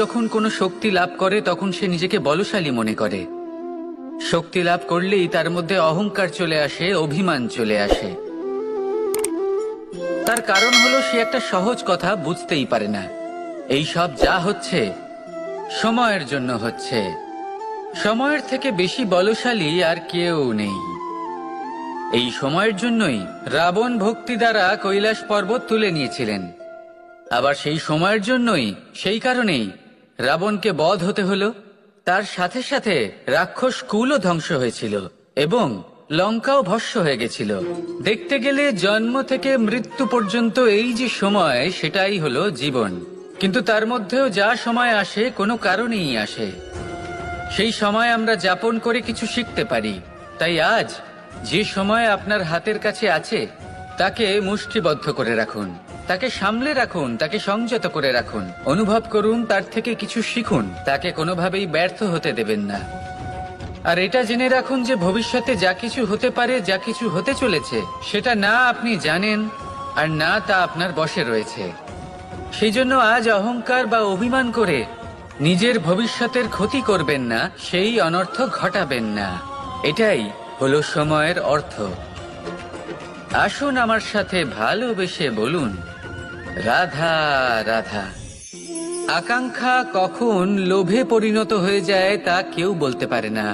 যখন কোনো শক্তি লাভ করে তখন সে নিজেকে বলশালী মনে করে। শক্তি লাভ করলেই তার মধ্যে অহংকার চলে আসে, অভিমান চলে আসে। তার কারণ হলো সে একটা সহজ কথা বুঝতেই পারে না। এই সব যা হচ্ছে সময়ের জন্য হচ্ছে। সময়ের থেকে বেশি বলশালী আর কেউ নেই। এই সময়ের জন্যই রাবণ ভক্তি দ্বারা কৈলাস পর্বত তুলে নিয়েছিলেন। আবার সেই সময়ের জন্যই, সেই কারণেই রাবণকে বধ হতে হলো। তার সাথে সাথে রাক্ষস কুলও ধ্বংস হয়েছিল এবং লঙ্কাও ভস্ম হয়ে গেছিল। দেখতে গেলে জন্ম থেকে মৃত্যু পর্যন্ত এই যে সময়, সেটাই হলো জীবন। কিন্তু তার মধ্যেও যা সময় আসে কোনো কারণেই আসে। সেই সময় আমরা যাপন করে কিছু শিখতে পারি। তাই আজ যে সময় আপনার হাতের কাছে আছে তাকে মুষ্টিবদ্ধ করে রাখুন, তাকে সামলে রাখুন, তাকে সংযত করে রাখুন। অনুভব করুন, তার থেকে কিছু শিখুন, তাকে কোনোভাবেই ব্যর্থ হতে দেবেন না। আর এটা জেনে রাখুন যে ভবিষ্যতে যা কিছু হতে পারে, যা কিছু হতে চলেছে, সেটা না আপনি জানেন আর না তা আপনার বশে রয়েছে। সেই জন্য আজ অহংকার বা অভিমান করে নিজের ভবিষ্যতের ক্ষতি করবেন না, সেই অনর্থ ঘটাবেন না। এটাই হলো সময়ের অর্থ। আসুন আমার সাথে ভালোবেসে বলুন, রাধা রাধা। আকাঙ্ক্ষা কখন লোভে পরিণত হয়ে যায় তা কেউ বলতে পারে না।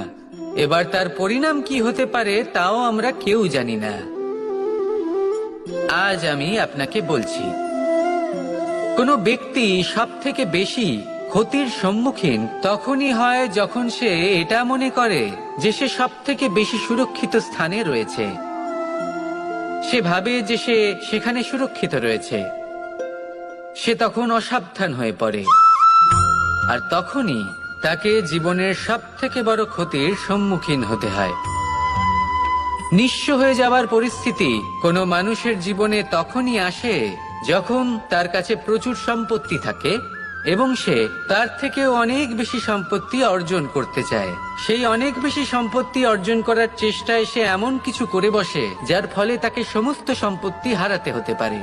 এবার তার পরিণাম কি হতে পারে তাও আমরা কেউ জানি না। আজ আমি আপনাকে বলছি, কোনো ব্যক্তি সব থেকে বেশি ক্ষতির সম্মুখীন তখনই হয় যখন সে এটা মনে করে যে সে সব থেকে বেশি সুরক্ষিত স্থানে রয়েছে। সে ভাবে যে সে সেখানে সুরক্ষিত রয়েছে। সে তখন অসাবধান হয়ে পড়ে, আর তখনই তাকে জীবনের সব থেকে বড় ক্ষতির সম্মুখীন হতে হয়। নিঃস্ব হয়ে যাওয়ার পরিস্থিতি কোনো মানুষের জীবনে তখনই আসে যখন তার কাছে প্রচুর সম্পত্তি থাকে এবং সে তার থেকেও অনেক বেশি সম্পত্তি অর্জন করতে চায়। সেই অনেক বেশি সম্পত্তি অর্জন করার চেষ্টায় সে এমন কিছু করে বসে যার ফলে তাকে সমস্ত সম্পত্তি হারাতে হতে পারে।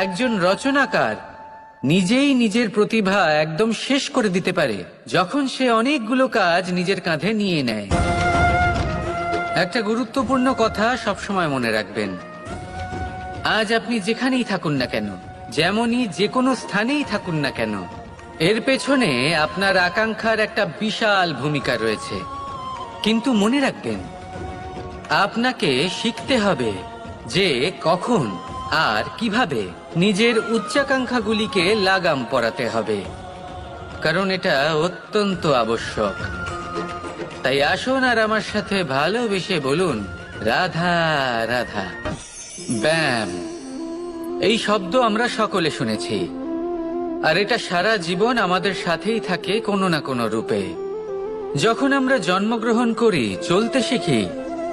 একজন রচনাকার নিজেই নিজের প্রতিভা একদম শেষ করে দিতে পারে যখন সে অনেকগুলো কাজ নিজের কাঁধে নিয়ে নেয়। একটা গুরুত্বপূর্ণ কথা সবসময় মনে রাখবেন, আজ আপনি যেখানেই থাকুন না কেন, যেমনই যে কোনো স্থানেই থাকুন না কেন, এর পেছনে আপনার আকাঙ্ক্ষার একটা বিশাল ভূমিকা রয়েছে। কিন্তু মনে রাখবেন, আপনাকে শিখতে হবে যে কখন আর কিভাবে নিজের উচ্চাকাঙ্ক্ষাগুলিকে লাগাম পরাতে হবে, কারণ এটা অত্যন্ত আবশ্যক। তাই আসুন আর আমার সাথে ভালোবেসে বলুন, রাধা রাধা। ব্যায়াম, এই শব্দ আমরা সকলে শুনেছি, আর এটা সারা জীবন আমাদের সাথেই থাকে কোনো না কোনো রূপে। যখন আমরা জন্মগ্রহণ করি, চলতে শিখি,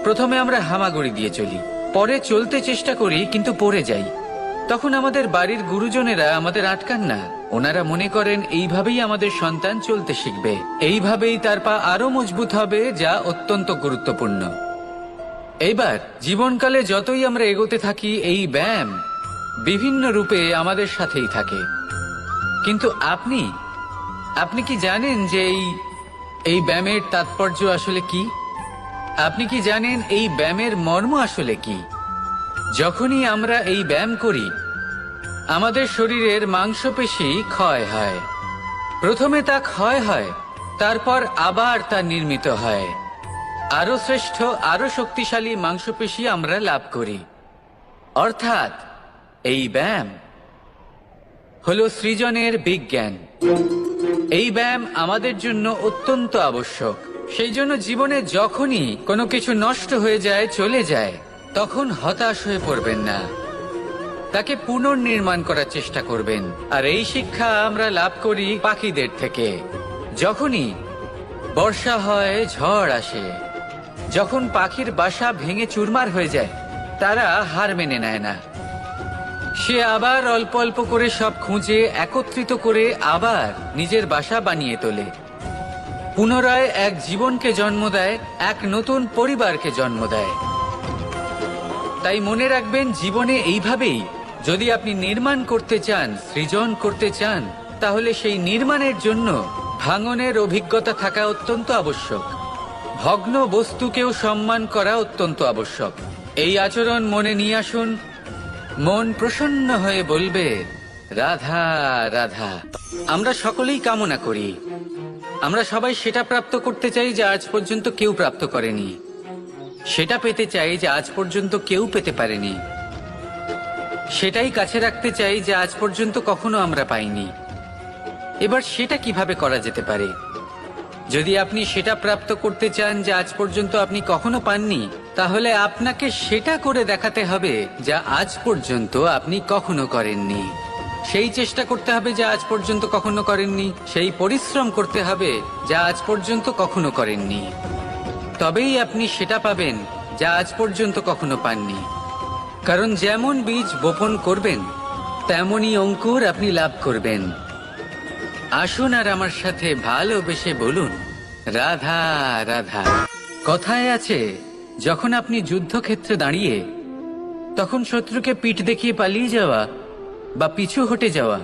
প্রথমে আমরা হামাগুড়ি দিয়ে চলি, পরে চলতে চেষ্টা করি কিন্তু পড়ে যাই। তখন আমাদের বাড়ির গুরুজনেরা আমাদের আটকান না। ওনারা মনে করেন এইভাবেই আমাদের সন্তান চলতে শিখবে, এইভাবেই তার পা আরো মজবুত হবে, যা অত্যন্ত গুরুত্বপূর্ণ। এইবার জীবনকালে যতই আমরা এগোতে থাকি, এই ব্যায়াম বিভিন্ন রূপে আমাদের সাথেই থাকে। কিন্তু আপনি কি জানেন যে এই ব্যায়ামের তাৎপর্য আসলে কি? আপনি কি জানেন এই ব্যায়ামের মর্ম আসলে কি? যখনই আমরা এই ব্যায়াম করি, আমাদের শরীরের মাংসপেশি ক্ষয় হয়। প্রথমে তা ক্ষয় হয়, তারপর আবার তা নির্মিত হয়। আরো শ্রেষ্ঠ, আরো শক্তিশালী মাংসপেশি আমরা লাভ করি। অর্থাৎ এই ব্যায়াম হলো সৃজনের বিজ্ঞান। এই ব্যায়াম আমাদের জন্য অত্যন্ত আবশ্যক। সেই জন্য জীবনে যখনই কোনো কিছু নষ্ট হয়ে যায়, চলে যায়, তখন হতাশ হয়ে পড়বেন না, তাকে পুনর্নির্মাণ করার চেষ্টা করবেন। আর এই শিক্ষা আমরা লাভ করি পাখিদের থেকে। যখনই বর্ষা হয়, ঝড় আসে, যখন পাখির বাসা ভেঙে চুরমার হয়ে যায়, তারা হার মেনে নেয় না। সে আবার অল্প অল্প করে সব খুঁজে একত্রিত করে আবার নিজের বাসা বানিয়ে তোলে, পুনরায় এক জীবনকে জন্ম দেয়, এক নতুন পরিবারকে জন্ম দেয়। তাই মনে রাখবেন, জীবনে এইভাবেই যদি আপনি নির্মাণ করতে চান, সৃজন করতে চান, তাহলে সেই নির্মাণের জন্য ভাঙনের অভিজ্ঞতা থাকা অত্যন্ত আবশ্যক। ভগ্ন বস্তুকেও সম্মান করা অত্যন্ত আবশ্যক। এই আচরণ মনে নিয়ে আসুন, মন প্রসন্ন হয়ে বলবে রাধা রাধা। আমরা সকলেই কামনা করি, আমরা সবাই সেটা প্রাপ্ত করতে চাই যা আজ পর্যন্ত কেউ প্রাপ্ত করেনি, সেটা পেতে চাই যা আজ পর্যন্ত কেউ পেতে পারেনি, সেটাই কাছে রাখতে চাই যা আজ পর্যন্ত কখনো আমরা পাইনি। এবার সেটা কিভাবে করা যেতে পারে? যদি আপনি সেটা প্রাপ্ত করতে চান যা আজ পর্যন্ত আপনি কখনো পাননি, তাহলে আপনাকে সেটা করে দেখাতে হবে যা আজ পর্যন্ত আপনি কখনো করেননি। সেই চেষ্টা করতে হবে যা আজ পর্যন্ত কখনো করেননি, সেই পরিশ্রম করতে হবে যা আজ পর্যন্ত কখনো করেননি। তবেই আপনি সেটা পাবেন যা আজ পর্যন্ত কখনো পাননি। কারণ যেমন বীজ বপন করবেন তেমনই অঙ্কুর আপনি লাভ করবেন। আসুন আর আমার সাথে ভালোবেসে বলুন রাধা রাধা। কথায় আছে, যখন আপনি যুদ্ধক্ষেত্রে দাঁড়িয়ে তখন শত্রুকে পিঠ দেখিয়ে পালিয়ে যাওয়া বা পিছু হটে যাওয়া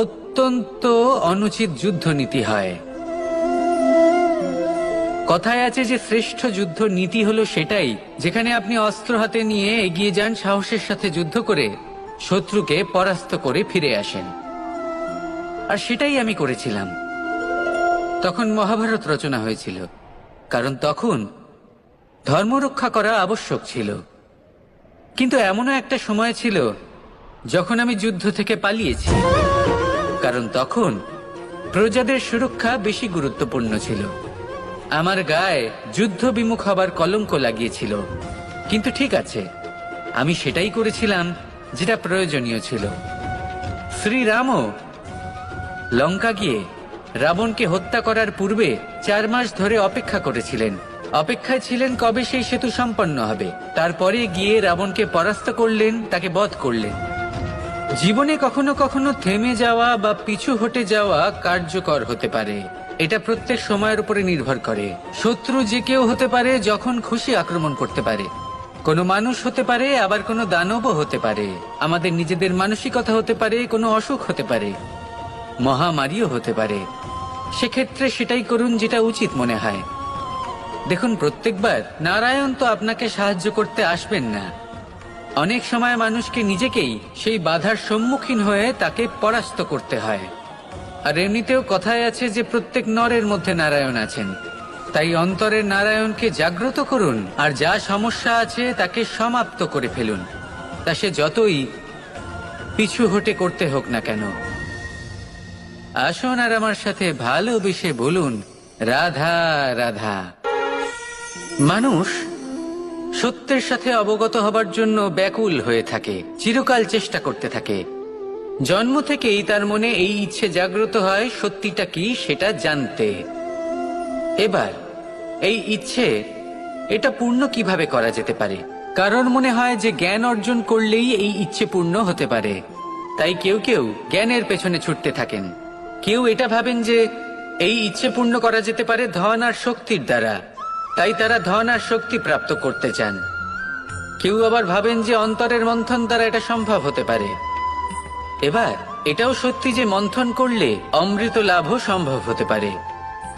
অত্যন্ত অনুচিত যুদ্ধনীতি হয়। কথায় আছে যে শ্রেষ্ঠ যুদ্ধ নীতি হলো সেটাই যেখানে আপনি অস্ত্র হাতে নিয়ে এগিয়ে যান, সাহসের সাথে যুদ্ধ করে শত্রুকে পরাস্ত করে ফিরে আসেন। আর সেটাই আমি করেছিলাম। তখন মহাভারত রচনা হয়েছিল, কারণ তখন ধর্ম রক্ষা করা আবশ্যক ছিল। কিন্তু এমনও একটা সময় ছিল যখন আমি যুদ্ধ থেকে পালিয়েছি, কারণ তখন প্রজাদের সুরক্ষা বেশি গুরুত্বপূর্ণ ছিল। আমার গায়ে যুদ্ধ বিমুখ হবার কলঙ্ক লাগিয়েছিল। কিন্তু ঠিক আছে, আমি সেটাই করেছিলাম যেটা প্রয়োজনীয় ছিল। শ্রীরামও লঙ্কা গিয়ে রাবণকে হত্যা করার পূর্বে 4 মাস ধরে অপেক্ষা করেছিলেন। অপেক্ষায় ছিলেন কবে সেই সেতু সম্পন্ন হবে। তারপরে গিয়ে রাবণকে পরাস্ত করলেন, তাকে বধ করলেন। জীবনে কখনো কখনো থেমে যাওয়া বা পিছু হটে যাওয়া কার্যকর হতে পারে। এটা প্রত্যেক সময়ের উপরে নির্ভর করে। শত্রু যে কেউ হতে পারে, যখন খুশি আক্রমণ করতে পারে। কোনো মানুষ হতে পারে, আবার কোনো দানবও হতে পারে। আমাদের নিজেদের মানসিকতা হতে পারে, কোনো অসুখ হতে পারে, মহামারীও হতে পারে। সেক্ষেত্রে সেটাই করুন যেটা উচিত মনে হয়। দেখুন, প্রত্যেকবার নারায়ণ তো আপনাকে সাহায্য করতে আসবেন না। অনেক সময় মানুষকে নিজেকেই সেই বাধার সম্মুখীন হয়ে তাকে পরাস্ত করতে হয়। আর এমনিতেও কথায় আছে যে প্রত্যেক নরের মধ্যে নারায়ণ আছেন। তাই অন্তরের নারায়ণকে জাগ্রত করুন, আর যা সমস্যা আছে তাকে সমাপ্ত করে ফেলুন, তা সে যতই পিছু হটে করতে হোক না কেন। আসুন আর আমার সাথে ভালোবেসে বলুন রাধা রাধা। মানুষ সত্যের সাথে অবগত হবার জন্য ব্যাকুল হয়ে থাকে, চিরকাল চেষ্টা করতে থাকে। জন্ম থেকেই তার মনে এই ইচ্ছে জাগ্রত হয় সত্যিটা কি সেটা জানতে। এবার এই ইচ্ছে এটা পূর্ণ কিভাবে করা যেতে পারে? কারণ মনে হয় যে জ্ঞান অর্জন করলেই এই ইচ্ছে পূর্ণ হতে পারে। তাই কেউ কেউ জ্ঞানের পেছনে ছুটতে থাকেন। কেউ এটা ভাবেন যে এই ইচ্ছে পূর্ণ করা যেতে পারে ধন আর শক্তির দ্বারা, তাই তারা ধন আর শক্তি প্রাপ্ত করতে চান। কেউ আবার ভাবেন যে অন্তরের মন্থন দ্বারা এটা সম্ভব হতে পারে। এবার এটাও সত্যি যে মন্থন করলে অমৃত লাভও সম্ভব হতে পারে,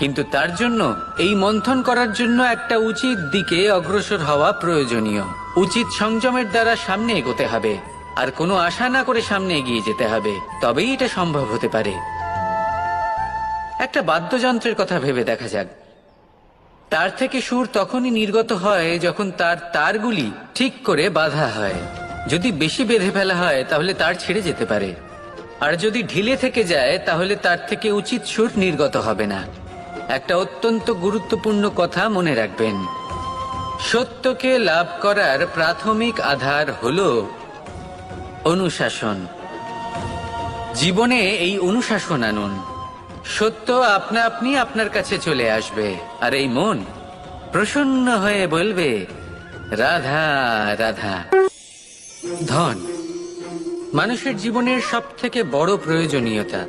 কিন্তু তার জন্য এই মন্থন করার জন্য একটা উচিত দিকে অগ্রসর হওয়া প্রয়োজনীয়। উচিত সংযমের দ্বারা সামনে এগোতে হবে, আর কোনো আশা না করে সামনে এগিয়ে যেতে হবে, তবেই এটা সম্ভব হতে পারে। একটা বাদ্যযন্ত্রের কথা ভেবে দেখা যাক। তার থেকে সুর তখনই নির্গত হয় যখন তার তারগুলি ঠিক করে বাঁধা হয়। যদি বেশি বেঁধে ফেলা হয় তাহলে তার ছিঁড়ে যেতে পারে, আর যদি ঢিলে থেকে যায় তাহলে তার থেকে উচিত সুর নির্গত হবে না। একটা অত্যন্ত গুরুত্বপূর্ণ কথা মনে রাখবেন, সত্যকে লাভ করার প্রাথমিক আধার হলো অনুশাসন। জীবনে এই অনুশাসন আনুন, সত্য আপনা আপনি আপনার কাছে চলে আসবে, আর এই মন প্রসন্ন হয়ে বলবে রাধা রাধা। ধন মানুষের জীবনের সব থেকে বড় প্রয়োজনীয়তা,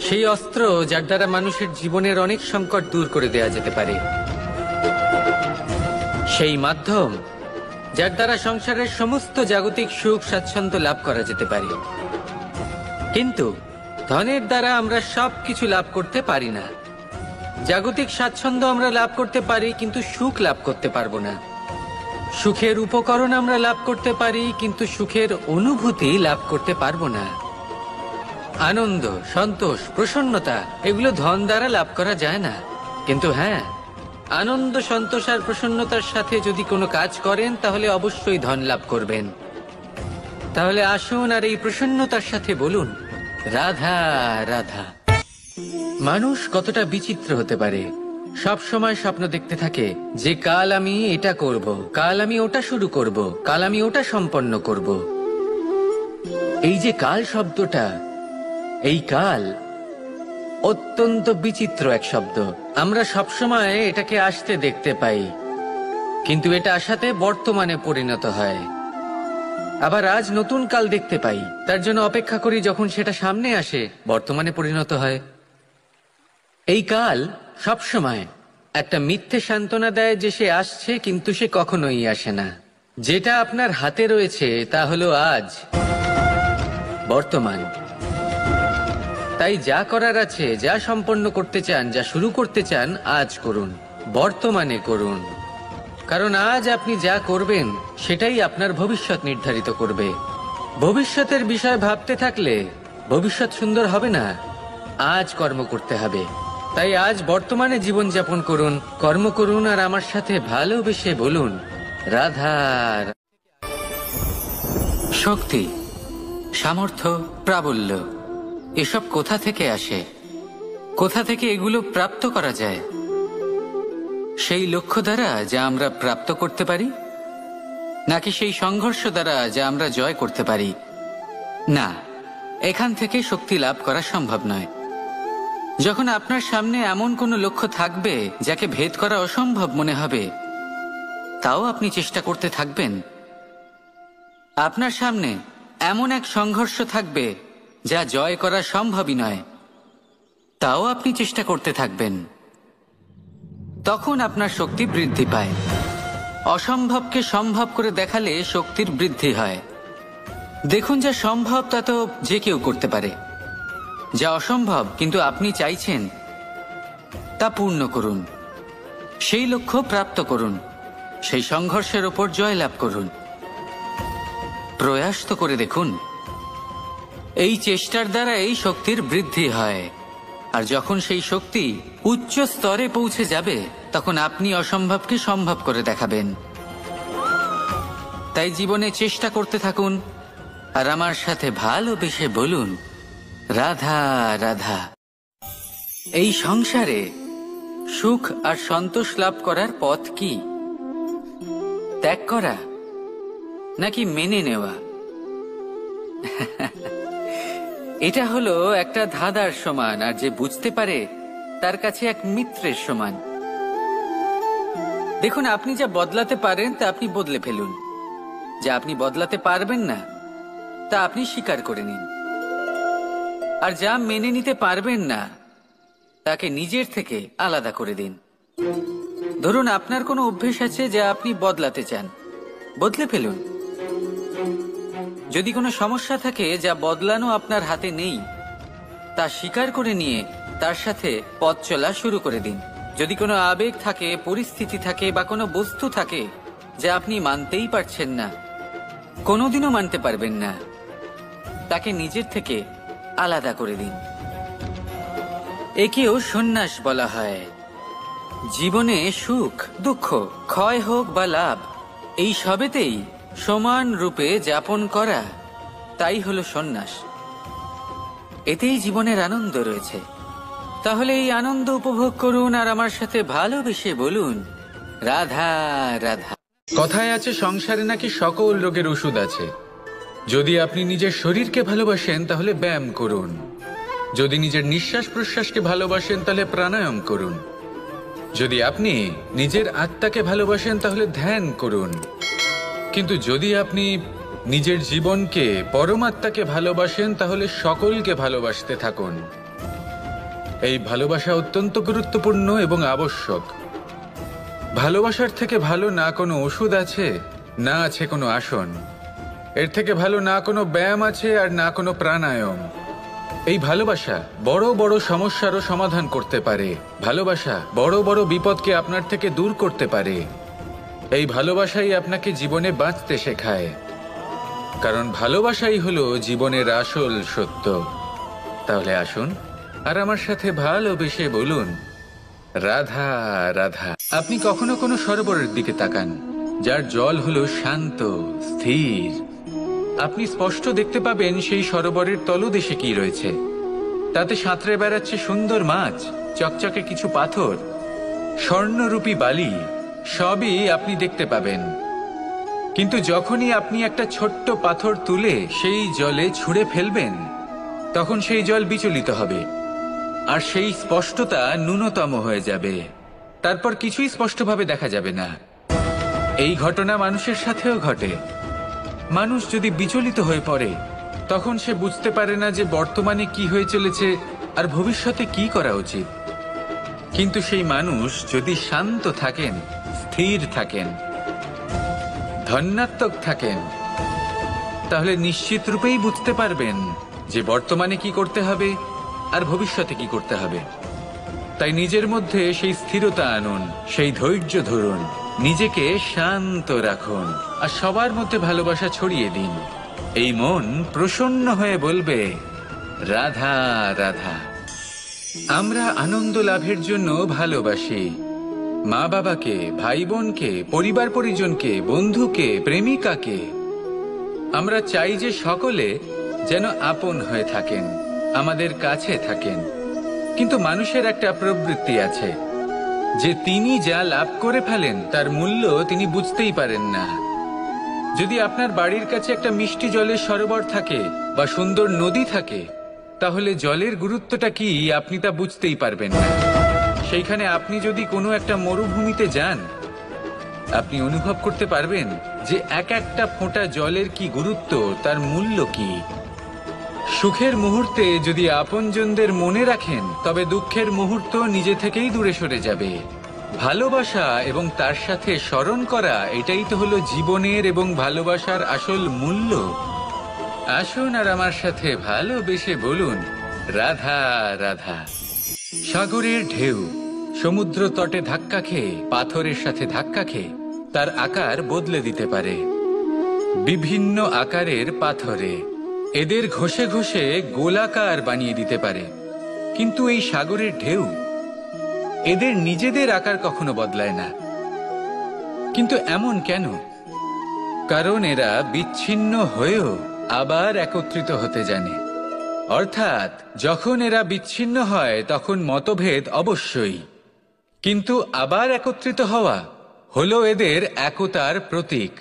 সেই অস্ত্র যার দ্বারা মানুষের জীবনের অনেক সংকট দূর করে দেয়া যেতে পারে, সেই মাধ্যম যার দ্বারা সংসারের সমস্ত জাগতিক সুখ স্বাচ্ছন্দ্য লাভ করা যেতে পারে। কিন্তু ধনের দ্বারা আমরা সবকিছু লাভ করতে পারি না। জাগতিক স্বাচ্ছন্দ্য আমরা লাভ করতে পারি, কিন্তু সুখ লাভ করতে পারবো না। সুখের উপকরণ আমরা লাভ করতে পারি, কিন্তু সুখের অনুভূতি লাভ করতে পারবো না। আনন্দ, সন্তোষ, প্রসন্নতা এগুলো ধন দ্বারা লাভ করা যায় না। কিন্তু হ্যাঁ, আনন্দ, সন্তোষ আর প্রসন্নতার সাথে যদি কোনো কাজ করেন তাহলে অবশ্যই ধন লাভ করবেন। তাহলে আসুন আর এই প্রসন্নতার সাথে বলুন, রাধা রাধা। মানুষ কতটা বিচিত্র হতে পারে। সব সময় স্বপ্ন দেখতে থাকে যে কাল আমি এটা করব, কাল আমি ওটা শুরু করব, কাল আমি ওটা সম্পন্ন করব। এই যে কাল শব্দটা, এই কাল অত্যন্ত বিচিত্র এক শব্দ। আমরা সবসময় এটাকে আসতে দেখতে পাই, কিন্তু এটা আসাতে বর্তমানে পরিণত হয়। আবার আজ নতুন কাল দেখতে পাই, তার জন্য অপেক্ষা করি, যখন সেটা সামনে আসে বর্তমানে পরিণত হয়। এই কাল সবসময় একটা মিথ্যে সান্ত্বনা দেয় যে সে আসছে, কিন্তু সে কখনোই আসে না। যেটা আপনার হাতে রয়েছে তা হলো আজ, বর্তমান। তাই যা করার আছে, যা সম্পন্ন করতে চান, যা শুরু করতে চান, আজ করুন, বর্তমানে করুন। কারণ আজ আপনি যা করবেন সেটাই আপনার ভবিষ্যৎ নির্ধারিত করবে। ভবিষ্যতের বিষয় ভাবতে থাকলে ভবিষ্যৎ সুন্দর হবে না। আজ কর্ম করতে হবে। তাই আজ বর্তমানে জীবনযাপন করুন, কর্ম করুন, আর আমার সাথে ভালোবেসে বলুন, রাধা। শক্তি, সামর্থ্য, প্রাবল্য এসব কোথা থেকে আসে? কোথা থেকে এগুলো প্রাপ্ত করা যায়? সেই লক্ষ্য দ্বারা যা আমরা প্রাপ্ত করতে পারি, নাকি সেই সংঘর্ষ দ্বারা যা আমরা জয় করতে পারি? না, এখান থেকে শক্তি লাভ করা সম্ভব নয়। যখন আপনার সামনে এমন কোনো লক্ষ্য থাকবে যাকে ভেদ করা অসম্ভব মনে হবে, তাও আপনি চেষ্টা করতে থাকবেন। আপনার সামনে এমন এক সংঘর্ষ থাকবে যা জয় করা সম্ভবই নয়, তাও আপনি চেষ্টা করতে থাকবেন। তখন আপনার শক্তি বৃদ্ধি পায়। অসম্ভবকে সম্ভব করে দেখালে শক্তির বৃদ্ধি হয়। দেখুন, যা সম্ভব তা তো যে কেউ করতে পারে। যা অসম্ভব কিন্তু আপনি চাইছেন, তা পূর্ণ করুন। সেই লক্ষ্য প্রাপ্ত করুন, সেই সংঘর্ষের ওপর জয়লাভ করুন। প্রয়াস তো করে দেখুন। এই চেষ্টার দ্বারা এই শক্তির বৃদ্ধি হয়। আর যখন সেই শক্তি উচ্চ স্তরে পৌঁছে যাবে, তখন আপনি অসম্ভবকে সম্ভব করে দেখাবেন। তাই জীবনে চেষ্টা করতে থাকুন, আর আমার সাথে ভালোবেসে বলুন, রাধা রাধা। এই সংসারে সুখ আর সন্তোষ লাভ করার পথ কি? ত্যাগ করা নাকি মেনে নেওয়া? এটা হলো একটা ধাঁধার সমান, আর যে বুঝতে পারে তার কাছে এক মিত্রের সমান। দেখুন, আপনি যা বদলাতে পারেন তা আপনি বদলে ফেলুন। যা আপনি বদলাতে পারবেন না তা আপনি স্বীকার করে নিন। আর যা মেনে নিতে পারবেন না তাকে নিজের থেকে আলাদা করে দিন। ধরুন, আপনার কোনো অভ্যেস আছে যা আপনি বদলাতে চান, বদলে ফেলুন। যদি কোনো সমস্যা থাকে যা বদলানো আপনার হাতে নেই, তা স্বীকার করে নিয়ে তার সাথে পথ চলা শুরু করে দিন। যদি কোনো আবেগ থাকে, পরিস্থিতি থাকে, বা কোনো বস্তু থাকে যা আপনি মানতেই পারছেন না, কোনোদিনও মানতে পারবেন না, তাকে নিজের থেকে আলাদা করে দিন। একেও সন্ন্যাস বলা হয়। জীবনে সুখ দুঃখ, ক্ষয় হোক বা লাভ, এই সবেতেই সমান রূপে যাপন করা, তাই হলো সন্ন্যাস। এতেই জীবনের আনন্দ রয়েছে। তাহলে এই আনন্দ উপভোগ করুন, আর আমার সাথে ভালোবেসে বলুন, রাধা রাধা। কথায় আছে, সংসারে নাকি সকল রোগের ওষুধ আছে। যদি আপনি নিজের শরীরকে ভালোবাসেন তাহলে ব্যায়াম করুন। যদি নিজের নিঃশ্বাস প্রশ্বাসকে ভালোবাসেন তাহলে প্রাণায়াম করুন। যদি আপনি নিজের আত্মাকে ভালোবাসেন তাহলে ধ্যান করুন। কিন্তু যদি আপনি নিজের জীবনকে, পরমাত্মাকে ভালোবাসেন তাহলে সকলকে ভালোবাসতে থাকুন। এই ভালোবাসা অত্যন্ত গুরুত্বপূর্ণ এবং আবশ্যক। ভালোবাসার থেকে ভালো না কোনো ওষুধ আছে, না আছে কোনো আসন। এর থেকে ভালো না কোনো ব্যায়াম আছে, আর না কোনো প্রাণায়াম। এই ভালোবাসা বড় বড় সমস্যারও সমাধান করতে পারে। ভালোবাসা বড় বড় বিপদকে আপনার থেকে দূর করতে পারে। এই ভালোবাসাই আপনাকে জীবনে বাঁচতে শেখায়, কারণ ভালোবাসাই হলো জীবনের আসল সত্য। তাহলে আসুন আর আমার সাথে ভালোবেসে বলুন, রাধা রাধা। আপনি কখনো কোনো সরোবরের দিকে তাকান, যার জল হলো শান্ত, স্থির। আপনি স্পষ্ট দেখতে পাবেন সেই সরোবরের তলদেশে কি রয়েছে। তাতে সাঁতরে বেড়াচ্ছে সুন্দর মাছ, চকচকে কিছু পাথর, স্বর্ণরূপী বালি, সবই আপনি দেখতে পাবেন। কিন্তু যখনই আপনি একটা ছোট্ট পাথর তুলে সেই জলে ছুঁড়ে ফেলবেন, তখন সেই জল বিচলিত হবে আর সেই স্পষ্টতা ন্যূনতম হয়ে যাবে। তারপর কিছুই স্পষ্টভাবে দেখা যাবে না। এই ঘটনা মানুষের সাথেও ঘটে। মানুষ যদি বিচলিত হয়ে পড়ে, তখন সে বুঝতে পারে না যে বর্তমানে কি হয়ে চলেছে আর ভবিষ্যতে কি করা উচিত। কিন্তু সেই মানুষ যদি শান্ত থাকেন, স্থির থাকেন, ধন্যাত্মক থাকেন, তাহলে নিশ্চিত রূপেই বুঝতে পারবেন যে বর্তমানে কি করতে হবে আর ভবিষ্যতে কি করতে হবে। তাই নিজের মধ্যে সেই স্থিরতা আনুন, সেই ধৈর্য ধরুন, নিজেকে শান্ত রাখুন আর সবার মধ্যে ভালোবাসা ছড়িয়ে দিন। এই মন প্রসন্ন হয়ে বলবে, রাধা রাধা। আমরা আনন্দ লাভের জন্য ভালোবাসি মা বাবাকে, ভাই বোনকে, পরিবার পরিজনকে, বন্ধুকে, প্রেমিকাকে। আমরা চাই যে সকলে যেন আপন হয়ে থাকেন, আমাদের কাছে থাকেন। কিন্তু মানুষের একটা প্রবৃত্তি আছে যে তিনি যা লাভ করে ফেলেন তার মূল্য তিনি বুঝতেই পারেন না। যদি আপনার বাড়ির কাছে একটা মিষ্টি জলের সরোবর থাকে বা সুন্দর নদী থাকে, তাহলে জলের গুরুত্বটা কি আপনি তা বুঝতেই পারবেন না। সেইখানে আপনি যদি কোনো একটা মরুভূমিতে যান, আপনি অনুভব করতে পারবেন যে এক একটা ফোঁটা জলের কি গুরুত্ব, তার মূল্য কি। সুখের মুহূর্তে যদি আপনজনদের মনে রাখেন, তবে দুঃখের মুহূর্ত নিজে থেকেই দূরে সরে যাবে। ভালোবাসা এবং তার সাথে স্মরণ করা, এটাই তো হলো জীবনের এবং ভালোবাসার আসল মূল্য। আসুন আর আমার সাথে ভালোবেসে বলুন, রাধা রাধা। সাগরের ঢেউ সমুদ্র তটে ধাক্কা খেয়ে, পাথরের সাথে ধাক্কা খেয়ে তার আকার বদলে দিতে পারে। বিভিন্ন আকারের পাথরে এদের ঘষে ঘষে গোলাকার বানিয়ে দিতে পারে। কিন্তু এই সাগরের ঢেউ এদের নিজেদের আকার কখনো বদলায় না। কিন্তু এমন কেন? কারণ এরা বিচ্ছিন্ন হয়েও আবার একত্রিত হতে জানে। অর্থাৎ যখন এরা বিচ্ছিন্ন হয় তখন মতভেদ অবশ্যই, কিন্তু আবার একত্রিত হওয়া হলো এদের একতার প্রতীক।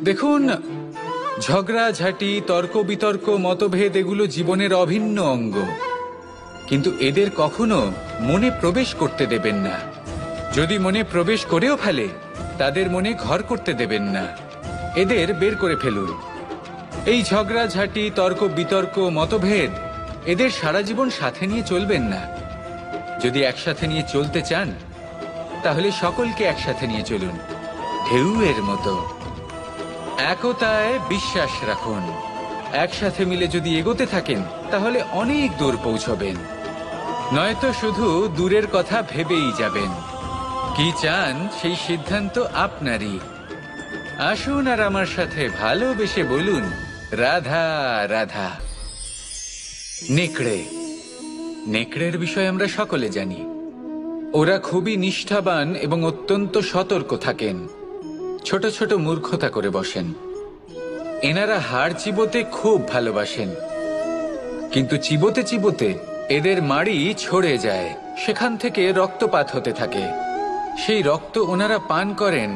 দেখুন, ঝগড়াঝাঁটি, তর্ক বিতর্ক, মতভেদ এগুলো জীবনের অভিন্ন অঙ্গ, কিন্তু এদের কখনো মনে প্রবেশ করতে দেবেন না। যদি মনে প্রবেশ করেও ফেলে, তাদের মনে ঘর করতে দেবেন না, এদের বের করে ফেলুন। এই ঝগড়াঝাঁটি, তর্ক বিতর্ক, মতভেদ এদের সারা জীবন সাথে নিয়ে চলবেন না। যদি একসাথে নিয়ে চলতে চান, তাহলে সকলকে একসাথে নিয়ে চলুন, ঢেউয়ের মতো। একতায় বিশ্বাস রাখুন। একসাথে মিলে যদি এগোতে থাকেন, তাহলে অনেক দূর পৌঁছবেন। নয়তো শুধু দূরের কথা ভেবেই যাবেন। কি চান সেই সিদ্ধান্ত আপনারই। আসুন আর আমার সাথে ভালোবেসে বলুন, রাধা রাধা। নেকড়ে, নেকড়ের বিষয়ে আমরা সকলে জানি। ওরা খুবই নিষ্ঠাবান এবং অত্যন্ত সতর্ক থাকেন। ছোট ছোট মূর্খতা করে বসেন। এনারা হাড় চিবোতে খুব ভালোবাসেন, কিন্তু চিবোতে চিবোতে এদের মাড়ি ছড়ে যায়, সেখান থেকে রক্তপাত হতে থাকে। সেই রক্ত ওনারা পান করেন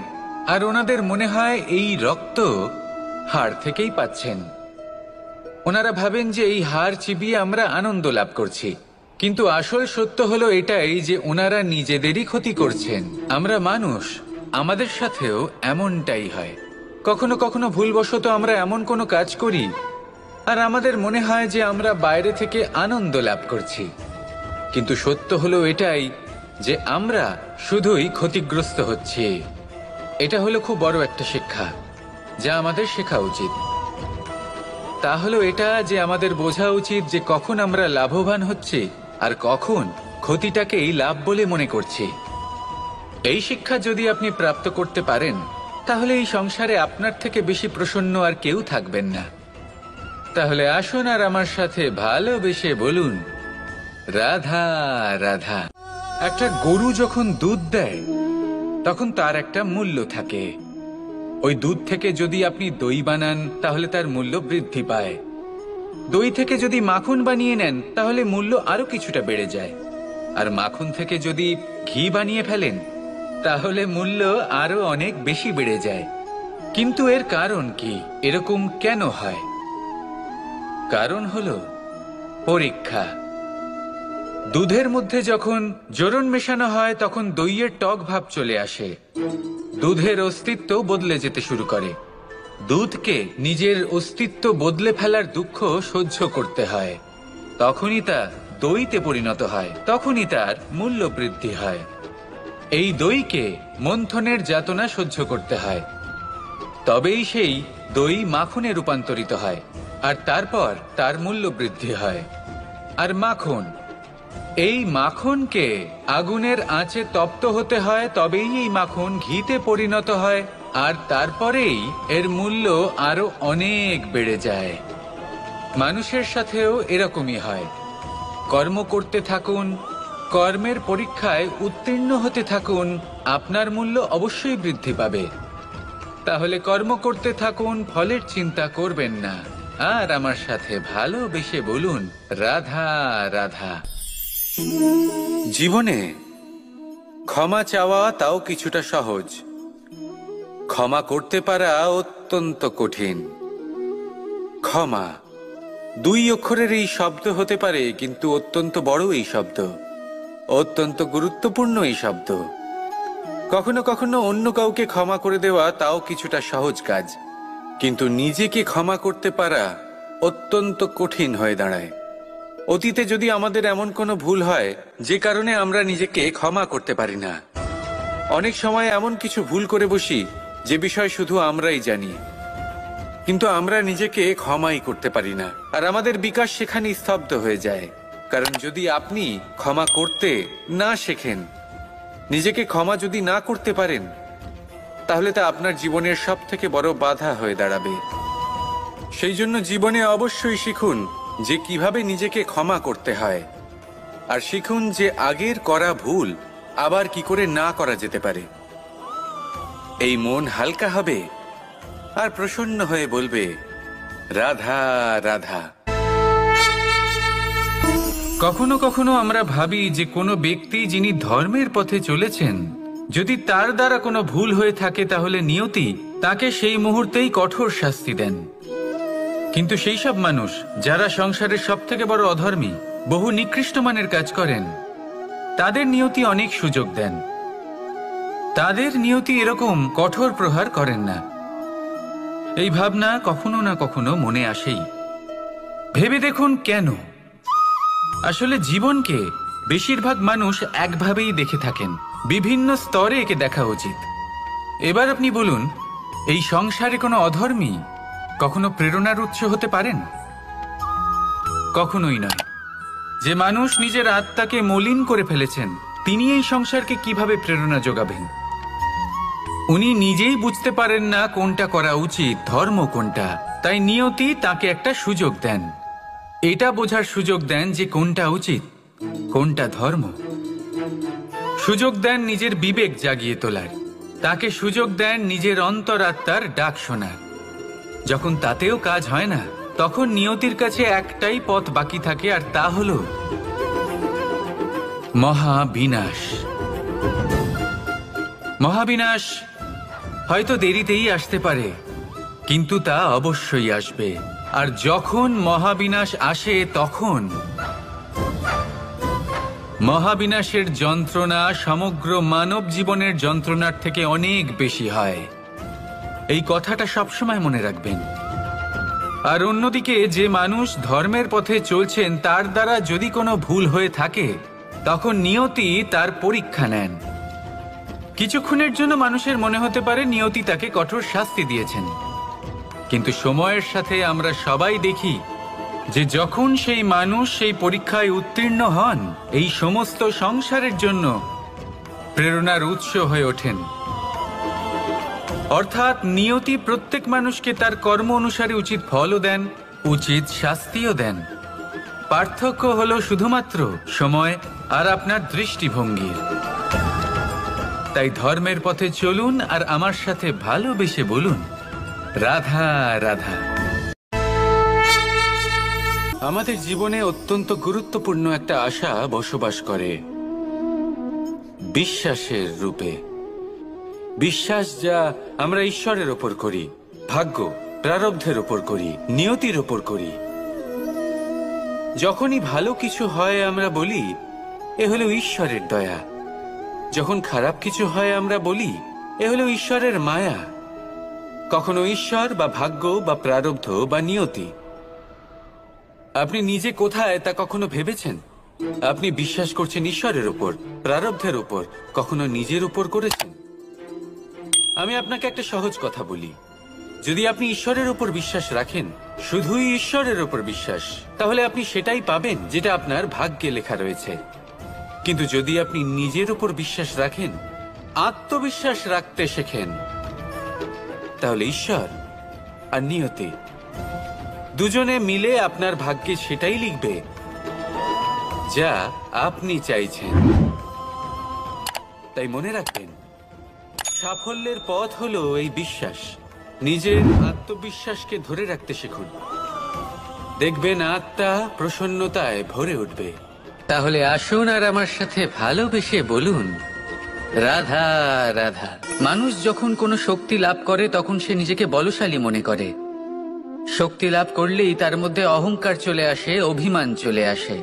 আর ওনাদের মনে হয় এই রক্ত হাড় থেকেই পাচ্ছেন। ওনারা ভাবেন যে এই হাড় চিবিয়ে আমরা আনন্দ লাভ করছি, কিন্তু আসল সত্য হলো এটাই যে ওনারা নিজেদেরই ক্ষতি করছেন। আমরা মানুষ, আমাদের সাথেও এমনটাই হয়। কখনো কখনো ভুলবশত আমরা এমন কোনো কাজ করি আর আমাদের মনে হয় যে আমরা বাইরে থেকে আনন্দ লাভ করছি, কিন্তু সত্য হলো এটাই যে আমরা শুধুই ক্ষতিগ্রস্ত হচ্ছি। এটা হলো খুব বড় একটা শিক্ষা, যা আমাদের শেখা উচিত। তা হলো এটা যে আমাদের বোঝা উচিত যে কখন আমরা লাভবান হচ্ছি আর কখন ক্ষতিটাকেই লাভ বলে মনে করছি। এই শিক্ষা যদি আপনি প্রাপ্ত করতে পারেন তাহলে এই সংসারে আপনার থেকে বেশি প্রসন্ন আর কেউ থাকবেন না। তাহলে আসুন আর আমার সাথে ভালোবেসে বলুন, রাধা রাধা। একটা গরু যখন দুধ দেয় তখন তার একটা মূল্য থাকে। ওই দুধ থেকে যদি আপনি দই বানান তাহলে তার মূল্য বৃদ্ধি পায়। দই থেকে যদি মাখন বানিয়ে নেন তাহলে মূল্য আরো কিছুটা বেড়ে যায়। আর মাখন থেকে যদি ঘি বানিয়ে ফেলেন তাহলে মূল্য আরো অনেক বেশি বেড়ে যায়। কিন্তু এর কারণ কি? এরকম কেন হয়? কারণ হলো পরীক্ষা। দুধের মধ্যে যখন জোরন মেশানো হয় তখন দইয়ের টক ভাব চলে আসে। দুধের অস্তিত্ব বদলে যেতে শুরু করে। দুধকে নিজের অস্তিত্ব বদলে ফেলার দুঃখ সহ্য করতে হয়। তখনই তা দইতে পরিণত হয়, তখনই তার মূল্য বৃদ্ধি হয়। এই দইকে মন্থনের যাতনা সহ্য করতে হয়, তবেই সেই দই মাখনে রূপান্তরিত হয় আর তারপর তার মূল্য বৃদ্ধি হয়। আর মাখন, এই মাখনকে আগুনের আঁচে তপ্ত হতে হয়, তবেই এই মাখন ঘিতে পরিণত হয় আর তারপরেই এর মূল্য আরো অনেক বেড়ে যায়। মানুষের সাথেও এরকমই হয়। কর্ম করতে থাকুন, কর্মের পরীক্ষায় উত্তীর্ণ হতে থাকুন, আপনার মূল্য অবশ্যই বৃদ্ধি পাবে। তাহলে কর্ম করতে থাকুন, ফলের চিন্তা করবেন না। আর আমার সাথে ভালোবেসে বলুন, রাধা রাধা। জীবনে ক্ষমা চাওয়া তাও কিছুটা সহজ, ক্ষমা করতে পারা অত্যন্ত কঠিন। ক্ষমা 2 অক্ষরের এই শব্দ হতে পারে, কিন্তু অত্যন্ত বড় এই শব্দ, অত্যন্ত গুরুত্বপূর্ণ এই শব্দ। কখনো কখনো অন্য কাউকে ক্ষমা করে দেওয়া তাও কিছুটা সহজ কাজ, কিন্তু নিজেকে ক্ষমা করতে পারা অত্যন্ত কঠিন হয়ে দাঁড়ায়। অতীতে যদি আমাদের এমন কোনো ভুল হয় যে কারণে আমরা নিজেকে ক্ষমা করতে পারি না, অনেক সময় এমন কিছু ভুল করে বসি যে বিষয় শুধু আমরাই জানি, কিন্তু আমরা নিজেকে ক্ষমাই করতে পারি না। আর আমাদের বিকাশ সেখানেই স্তব্ধ হয়ে যায়। কারণ যদি আপনি ক্ষমা করতে না শেখেন, নিজেকে ক্ষমা যদি না করতে পারেন, তাহলে তা আপনার জীবনের সবথেকে বড় বাধা হয়ে দাঁড়াবে। সেই জন্য জীবনে অবশ্যই শিখুন যে কিভাবে নিজেকে ক্ষমা করতে হয়, আর শিখুন যে আগের করা ভুল আবার কি করে না করা যেতে পারে। এই মন হালকা হবে আর প্রসন্ন হয়ে বলবে, রাধা রাধা। কখনো কখনো আমরা ভাবি যে কোনো ব্যক্তি যিনি ধর্মের পথে চলেছেন, যদি তার দ্বারা কোনো ভুল হয়ে থাকে তাহলে নিয়তি তাকে সেই মুহূর্তেই কঠোর শাস্তি দেন। কিন্তু সেই সব মানুষ যারা সংসারের সবথেকে বড় অধর্মী, বহু নিকৃষ্ট মানের কাজ করেন, তাদের নিয়তি অনেক সুযোগ দেন। তাদের নিয়তি এরকম কঠোর প্রহার করেন না। এই ভাবনা কখনো না কখনো মনে আসেই। ভেবে দেখুন কেন? আসলে জীবনকে বেশিরভাগ মানুষ একভাবেই দেখে থাকেন, বিভিন্ন স্তরে একে দেখা উচিত। এবার আপনি বলুন, এই সংসারে কোনো অধর্মী কখনো প্রেরণার উৎস হতে পারেন? কখনোই নয়। যে মানুষ নিজের আত্মাকে মলিন করে ফেলেছেন, তিনি এই সংসারকে কিভাবে প্রেরণা যোগাবেন? উনি নিজেই বুঝতে পারেন না কোনটা করা উচিত, ধর্ম কোনটা। তাই নিয়তি তাকে একটা সুযোগ দেন, এটা বোঝার সুযোগ দেন যে কোনটা উচিত, কোনটা ধর্ম। সুযোগ দেন নিজের বিবেক জাগিয়ে তোলার, তাকে সুযোগ দেন নিজের অন্তরাত্মার ডাক শোনার। যখন তাতেও কাজ হয় না, তখন নিয়তির কাছে একটাই পথ বাকি থাকে, আর তা হলো মহাবিনাশ। মহাবিনাশ হয়তো দেরিতেই আসতে পারে, কিন্তু তা অবশ্যই আসবে। আর যখন মহাবিনাশ আসে, তখন মহাবিনাশের যন্ত্রণা সমগ্র মানব জীবনের যন্ত্রণার থেকে অনেক বেশি হয়। এই কথাটা সবসময় মনে রাখবেন। আর অন্যদিকে যে মানুষ ধর্মের পথে চলছেন, তার দ্বারা যদি কোনো ভুল হয়ে থাকে, তখন নিয়তি তার পরীক্ষা নেন। কিছুক্ষণের জন্য মানুষের মনে হতে পারে নিয়তি তাকে কঠোর শাস্তি দিয়েছেন, কিন্তু সময়ের সাথে আমরা সবাই দেখি যে যখন সেই মানুষ সেই পরীক্ষায় উত্তীর্ণ হন, এই সমস্ত সংসারের জন্য প্রেরণার উৎস হয়ে ওঠেন। অর্থাৎ নিয়তি প্রত্যেক মানুষকে তার কর্ম অনুসারে উচিত ফলও দেন, উচিত শাস্তিও দেন। পার্থক্য হলো শুধুমাত্র সময় আর আপনার দৃষ্টিভঙ্গির। তাই ধর্মের পথে চলুন আর আমার সাথে ভালোবেসে বলুন, রাধা রাধা। আমাদের জীবনে অত্যন্ত গুরুত্বপূর্ণ একটা আশা বসবাস করে, বিশ্বাসের রূপে। বিশ্বাস যা আমরা ঈশ্বরের ওপর করি, ভাগ্য প্রারব্ধের ওপর করি, নিয়তির ওপর করি। যখনই ভালো কিছু হয় আমরা বলি এ হলো ঈশ্বরের দয়া, যখন খারাপ কিছু হয় আমরা বলি এ হলো ঈশ্বরের মায়া। কখনো ঈশ্বর বা ভাগ্য বা প্রারব্ধ বা নিয়তি। আপনি নিজে কোথায় তা কখনো ভেবেছেন? আপনি বিশ্বাস করছেন ঈশ্বরের উপর, প্রারব্ধের উপর, কখনো নিজের উপর করেছেন? আমি আপনাকে একটা সহজ কথা বলি, যদি আপনি ঈশ্বরের উপর বিশ্বাস রাখেন, শুধুই ঈশ্বরের উপর বিশ্বাস, তাহলে আপনি সেটাই পাবেন যেটা আপনার ভাগ্যে লেখা রয়েছে। কিন্তু যদি আপনি নিজের উপর বিশ্বাস রাখেন, আত্মবিশ্বাস রাখতে শেখেন, তাহলে ঈশ্বর আর নিয়তি দুজনে মিলে আপনার ভাগ্যে সেটাই লিখবে যা আপনি চাইছেন। তাই মনে রাখবেন, সাফল্যের পথ হলো এই বিশ্বাস। নিজের আত্মবিশ্বাসকে ধরে রাখতে শিখুন, দেখবেন আত্মা প্রসন্নতায় ভরে উঠবে। তাহলে আসুন আর আমার সাথে ভালোবেসে বলুন, রাধা রাধা। মানুষ যখন কোনো শক্তি লাভ করে তখন সে নিজেকে বলশালী মনে করে। শক্তি লাভ করলেই তার মধ্যে অহংকার চলে আসে, অভিমান চলে আসে।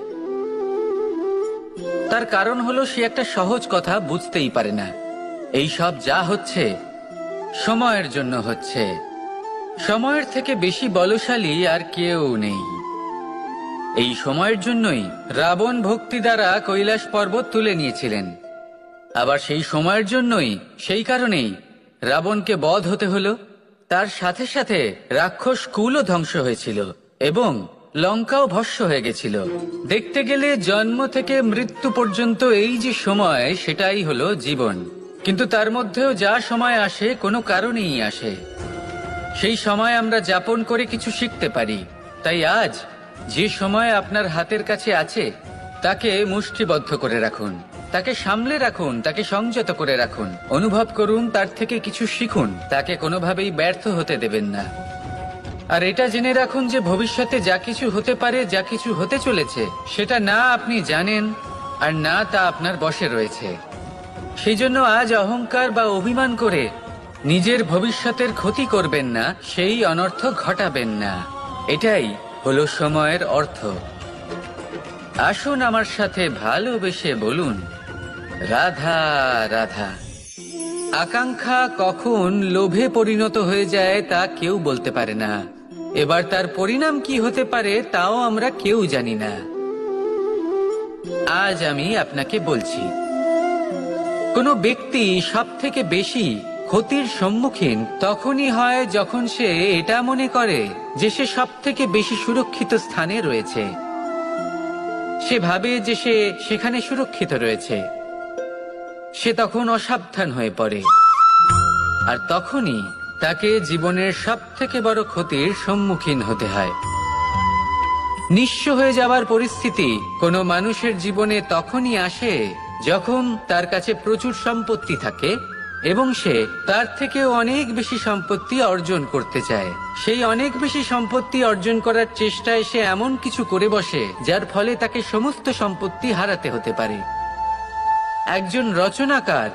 তার কারণ হলো সে একটা সহজ কথা বুঝতেই পারে না। এই সব যা হচ্ছে সময়ের জন্য হচ্ছে। সময়ের থেকে বেশি বলশালী আর কেউ নেই। এই সময়ের জন্যই রাবণ ভক্তি দ্বারা কৈলাস পর্বত তুলে নিয়েছিলেন। আবার সেই সময়ের জন্যই, সেই কারণেই রাবণকে বধ হতে হলো। তার সাথে সাথে রাক্ষস কুলও ধ্বংস হয়েছিল এবং লঙ্কাও ভস্ম হয়ে গেছিল। দেখতে গেলে জন্ম থেকে মৃত্যু পর্যন্ত এই যে সময়, সেটাই হলো জীবন। কিন্তু তার মধ্যেও যা সময় আসে কোনো কারণেই আসে। সেই সময় আমরা যাপন করে কিছু শিখতে পারি। তাই আজ যে সময় আপনার হাতের কাছে আছে তাকে মুষ্টিবদ্ধ করে রাখুন, তাকে সামলে রাখুন, তাকে সংযত করে রাখুন, অনুভব করুন, তার থেকে কিছু শিখুন, তাকে কোনোভাবেই ব্যর্থ হতে দেবেন না। আর এটা জেনে রাখুন যে ভবিষ্যতে যা কিছু হতে পারে, যা কিছু হতে চলেছে, সেটা না আপনি জানেন আর না তা আপনার বশে রয়েছে। সেই জন্য আজ অহংকার বা অভিমান করে নিজের ভবিষ্যতের ক্ষতি করবেন না, সেই অনর্থ ঘটাবেন না। এটাই হলো সময়ের অর্থ। আসুন আমার সাথে ভালোবেসে বলুন, রাধা রাধা। আকাঙ্ক্ষা কখন লোভে পরিণত হয়ে যায় তা কেউ বলতে পারে না। এবার তার পরিণাম কি হতে পারে তাও আমরা কেউ জানি না। আজ আমি আপনাকে বলছি, কোনো ব্যক্তি সব থেকে বেশি ক্ষতির সম্মুখীন তখনই হয় যখন সে এটা মনে করে যে সে সব থেকে বেশি সুরক্ষিত স্থানে রয়েছে। সে ভাবে যে সে সেখানে সুরক্ষিত রয়েছে। সে তখন অসাবধান হয়ে পড়ে, আর তখনই তাকে জীবনের সব থেকে বড় ক্ষতির সম্মুখীন হতে হয়। নিঃস্ব হয়ে যাওয়ার পরিস্থিতি কোনো মানুষের জীবনে তখনই আসে যখন তার কাছে প্রচুর সম্পত্তি থাকে এবং সে তার থেকেও অনেক বেশি সম্পত্তি অর্জন করতে চায়। সেই অনেক বেশি সম্পত্তি অর্জন করার চেষ্টায় সে এমন কিছু করে বসে যার ফলে তাকে সমস্ত সম্পত্তি হারাতে হতে পারে। একজন রচনাকার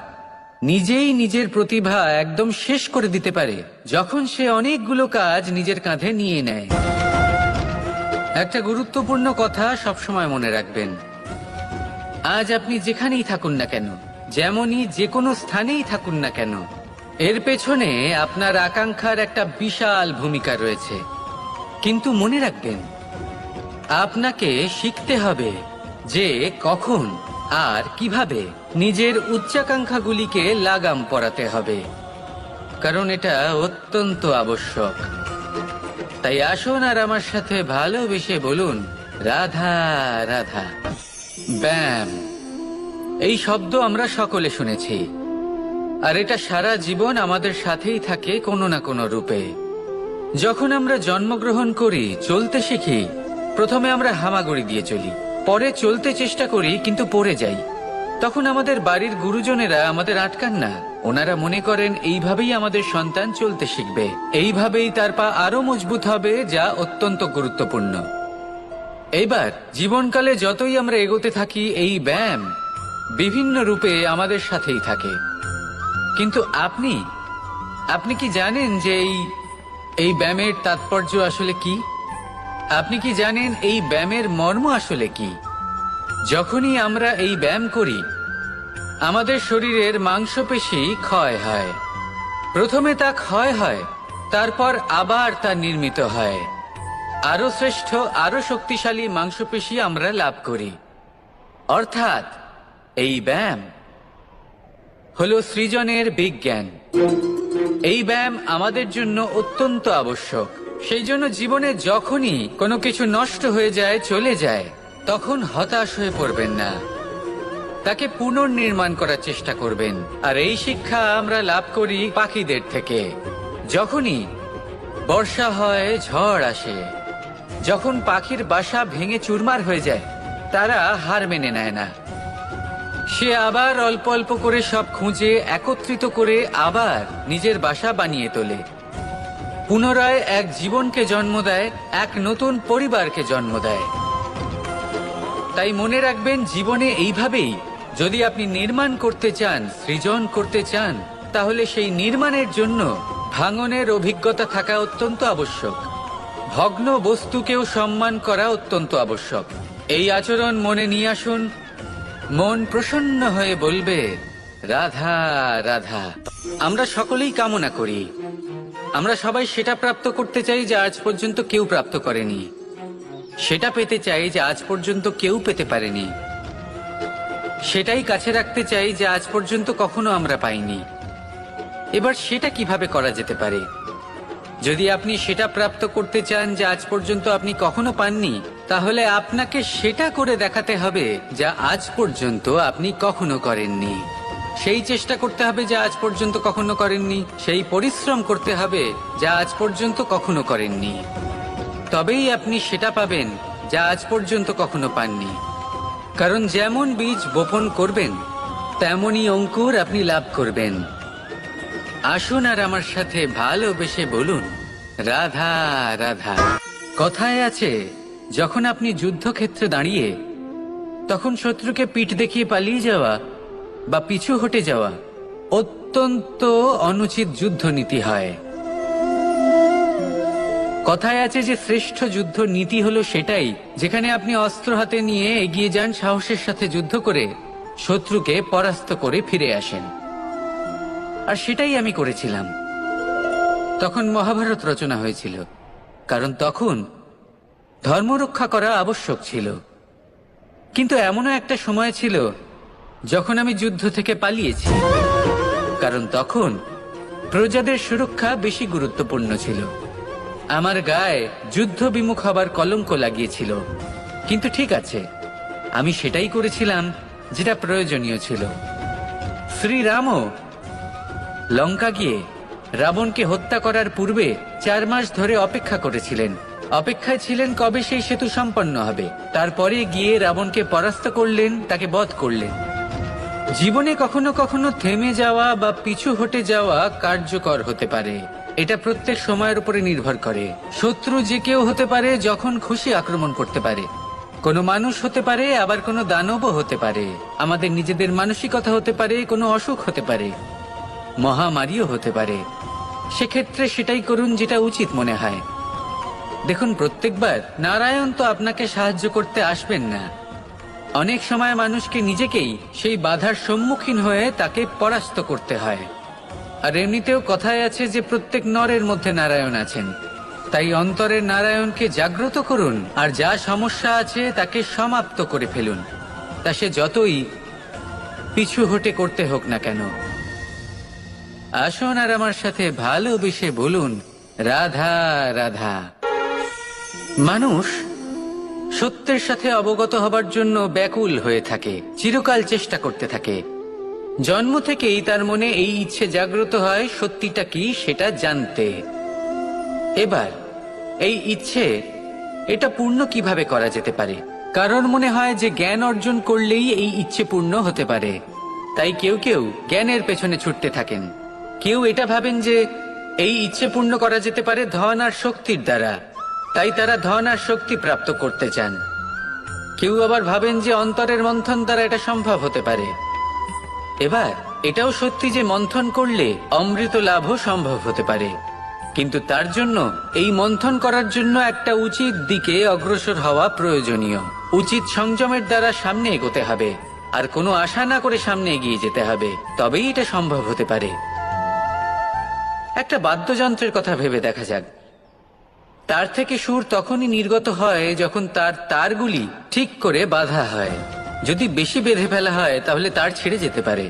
নিজেই নিজের প্রতিভা একদম শেষ করে দিতে পারে যখন সে অনেকগুলো কাজ নিজের কাঁধে নিয়ে নেয়। একটা গুরুত্বপূর্ণ কথা সবসময় মনে রাখবেন, আজ আপনি যেখানেই থাকুন না কেন, যেমনই যে কোনো স্থানেই থাকুন না কেন, এর পেছনে আপনার আকাঙ্ক্ষার একটা বিশাল ভূমিকা রয়েছে। কিন্তু মনে রাখবেন, আপনাকে শিখতে হবে যে কখন আর কিভাবে নিজের উচ্চাকাঙ্ক্ষাগুলিকে লাগাম পরাতে হবে, কারণ এটা অত্যন্ত আবশ্যক। তাই আসুন আর আমার সাথে ভালোবেসে বলুন, রাধা রাধা। ব্যায়াম, এই শব্দ আমরা সকলে শুনেছি, আর এটা সারা জীবন আমাদের সাথেই থাকে কোনো না কোনো রূপে। যখন আমরা জন্মগ্রহণ করি, চলতে শিখি, প্রথমে আমরা হামাগুড়ি দিয়ে চলি, পরে চলতে চেষ্টা করি কিন্তু পড়ে যাই। তখন আমাদের বাড়ির গুরুজনেরা আমাদের আটকান না। ওনারা মনে করেন এইভাবেই আমাদের সন্তান চলতে শিখবে, এইভাবেই তার পা আরো মজবুত হবে, যা অত্যন্ত গুরুত্বপূর্ণ। এইবার জীবনকালে যতই আমরা এগোতে থাকি, এই ব্যায়াম বিভিন্ন রূপে আমাদের সাথেই থাকে। কিন্তু আপনি কি জানেন যে এই ব্যায়ামের তাৎপর্য আসলে কি? আপনি কি জানেন এই ব্যায়ামের মর্ম আসলে কি? যখনই আমরা এই ব্যায়াম করি, আমাদের শরীরের মাংসপেশি ক্ষয় হয়। প্রথমে তা ক্ষয় হয়, তারপর আবার তা নির্মিত হয়। আরো শ্রেষ্ঠ, আরো শক্তিশালী মাংসপেশি আমরা লাভ করি। অর্থাৎ এই ব্যায়াম হলো সৃজনের বিজ্ঞান। এই ব্যায়াম আমাদের জন্য অত্যন্ত আবশ্যক। সেই জন্য জীবনে যখনই কোনো কিছু নষ্ট হয়ে যায়, চলে যায়, তখন হতাশ হয়ে পড়বেন না, তাকে পুনর্নির্মাণ করার চেষ্টা করবেন। আর এই শিক্ষা আমরা লাভ করি পাখিদের থেকে। যখনই বর্ষা হয়, ঝড় আসে, যখন পাখির বাসা ভেঙে চুরমার হয়ে যায়, তারা হার মেনে নেয় না। সে আবার অল্প অল্প করে সব খুঁজে একত্রিত করে আবার নিজের বাসা বানিয়ে তোলে, পুনরায় এক জীবনকে জন্ম দেয়, এক নতুন পরিবারকে জন্ম দেয়। তাই মনে রাখবেন, জীবনে এইভাবেই যদি আপনি নির্মাণ করতে চান, সৃজন করতে চান, তাহলে সেই নির্মাণের জন্য ভাঙনের অভিজ্ঞতা থাকা অত্যন্ত আবশ্যক। ভগ্ন বস্তুকেও সম্মান করা অত্যন্ত আবশ্যক। এই আচরণ মনে নিয়ে আসুন, মন প্রসন্ন হয়ে বলবে, রাধা রাধা। আমরা সকলেই কামনা করি, আমরা সবাই সেটা প্রাপ্ত করতে চাই যা আজ পর্যন্ত কেউ প্রাপ্ত করেনি, সেটা পেতে চাই যা আজ পর্যন্ত কেউ পেতে পারেনি, সেটাই কাছে রাখতে চাই যা আজ পর্যন্ত কখনো আমরা পাইনি। এবার সেটা কিভাবে করা যেতে পারে? যদি আপনি সেটা প্রাপ্ত করতে চান যা আজ পর্যন্ত আপনি কখনো পাননি, তাহলে আপনাকে সেটা করে দেখাতে হবে যা আজ পর্যন্ত আপনি কখনো করেননি। সেই চেষ্টা করতে হবে যা আজ পর্যন্ত কখনো করেননি, সেই পরিশ্রম করতে হবে যা আজ পর্যন্ত কখনো করেননি। তবেই আপনি সেটা পাবেন যা আজ পর্যন্ত কখনো পাননি। কারণ যেমন বীজ বপন করবেন, তেমনই অঙ্কুর আপনি লাভ করবেন। আসুন আর আমার সাথে ভালোবেসে বলুন, রাধা রাধা। কথায় আছে, যখন আপনি যুদ্ধক্ষেত্রে দাঁড়িয়ে, তখন শত্রুকে পিঠ দেখিয়ে পালিয়ে যাওয়া বা পিছু হটে যাওয়া অত্যন্ত অনুচিত যুদ্ধনীতি হয়। কথায় আছে যে শ্রেষ্ঠ যুদ্ধ নীতি হলো সেটাই যেখানে আপনি অস্ত্র হাতে নিয়ে এগিয়ে যান, সাহসের সাথে যুদ্ধ করে শত্রুকে পরাস্ত করে ফিরে আসেন। আর সেটাই আমি করেছিলাম। তখন মহাভারত রচনা হয়েছিল, কারণ তখন ধর্ম রক্ষা করা আবশ্যক ছিল। কিন্তু এমনও একটা সময় ছিল যখন আমি যুদ্ধ থেকে পালিয়েছি, কারণ তখন প্রজাদের সুরক্ষা বেশি গুরুত্বপূর্ণ ছিল। আমার গায়ে যুদ্ধ বিমুখ হবার কলঙ্ক লাগিয়েছিল। কিন্তু ঠিক আছে, আমি সেটাই করেছিলাম যেটা প্রয়োজনীয় ছিল। শ্রীরামও লঙ্কা গিয়ে রাবণকে হত্যা করার পূর্বে 4 মাস ধরে অপেক্ষা করেছিলেন। অপেক্ষায় ছিলেন কবে সেই সেতু সম্পন্ন হবে। তারপরে গিয়ে রাবণকে পরাস্ত করলেন, তাকে বধ করলেন। জীবনে কখনো কখনো থেমে যাওয়া বা পিছু হটে যাওয়া কার্যকর হতে পারে। এটা প্রত্যেক সময়ের উপরে নির্ভর করে। শত্রু যে কেউ হতে পারে, যখন খুশি আক্রমণ করতে পারে। কোনো মানুষ হতে পারে, আবার কোনো দানবও হতে পারে। আমাদের নিজেদের মানসিকতা হতে পারে, কোনো অসুখ হতে পারে, মহামারীও হতে পারে। সেক্ষেত্রে সেটাই করুন যেটা উচিত মনে হয়। দেখুন, প্রত্যেকবার নারায়ণ তো আপনাকে সাহায্য করতে আসবেন না। অনেক সময় মানুষকে নিজেকেই সেই বাধার সম্মুখীন হয়ে তাকে পরাস্ত করতে হয়। আর এমনিতেও কথায় আছে যে প্রত্যেক নরের মধ্যে নারায়ণ আছেন। তাই অন্তরের নারায়ণকে জাগ্রত করুন, আর যা সমস্যা আছে তাকে সমাপ্ত করে ফেলুন, তা সে যতই পিছু হটে করতে হোক না কেন। আসুন আর আমার সাথে ভালোবেসে বলুন, রাধা রাধা। মানুষ সত্যের সাথে অবগত হবার জন্য ব্যাকুল হয়ে থাকে, চিরকাল চেষ্টা করতে থাকে। জন্ম থেকেই তার মনে এই ইচ্ছে জাগ্রত হয় সত্যিটা কি সেটা জানতে। এবার এই ইচ্ছে এটা পূর্ণ কিভাবে করা যেতে পারে? কারণ মনে হয় যে জ্ঞান অর্জন করলেই এই ইচ্ছে পূর্ণ হতে পারে, তাই কেউ কেউ জ্ঞানের পেছনে ছুটতে থাকেন। কেউ এটা ভাবেন যে এই ইচ্ছে পূর্ণ করা যেতে পারে ধন আর শক্তির দ্বারা, তাই তারা ধন আর শক্তি প্রাপ্ত করতে চান। কেউ আবার ভাবেন যে অন্তরের মন্থন দ্বারা এটা সম্ভব হতে পারে। এবার এটাও সত্যি যে মন্থন করলে অমৃত লাভও সম্ভব হতে পারে, কিন্তু তার জন্য এই মন্থন করার জন্য একটা উচিত দিকে অগ্রসর হওয়া প্রয়োজনীয়। উচিত সংযমের দ্বারা সামনে এগোতে হবে, আর কোনো আশা না করে সামনে এগিয়ে যেতে হবে, তবেই এটা সম্ভব হতে পারে। একটা বাদ্যযন্ত্রের কথা ভেবে দেখা যাক। তার থেকে সুর তখনই নির্গত হয় যখন তার তারগুলি ঠিক করে বাঁধা হয়। যদি বেশি বেঁধে ফেলা হয় তাহলে তার ছিঁড়ে যেতে পারে,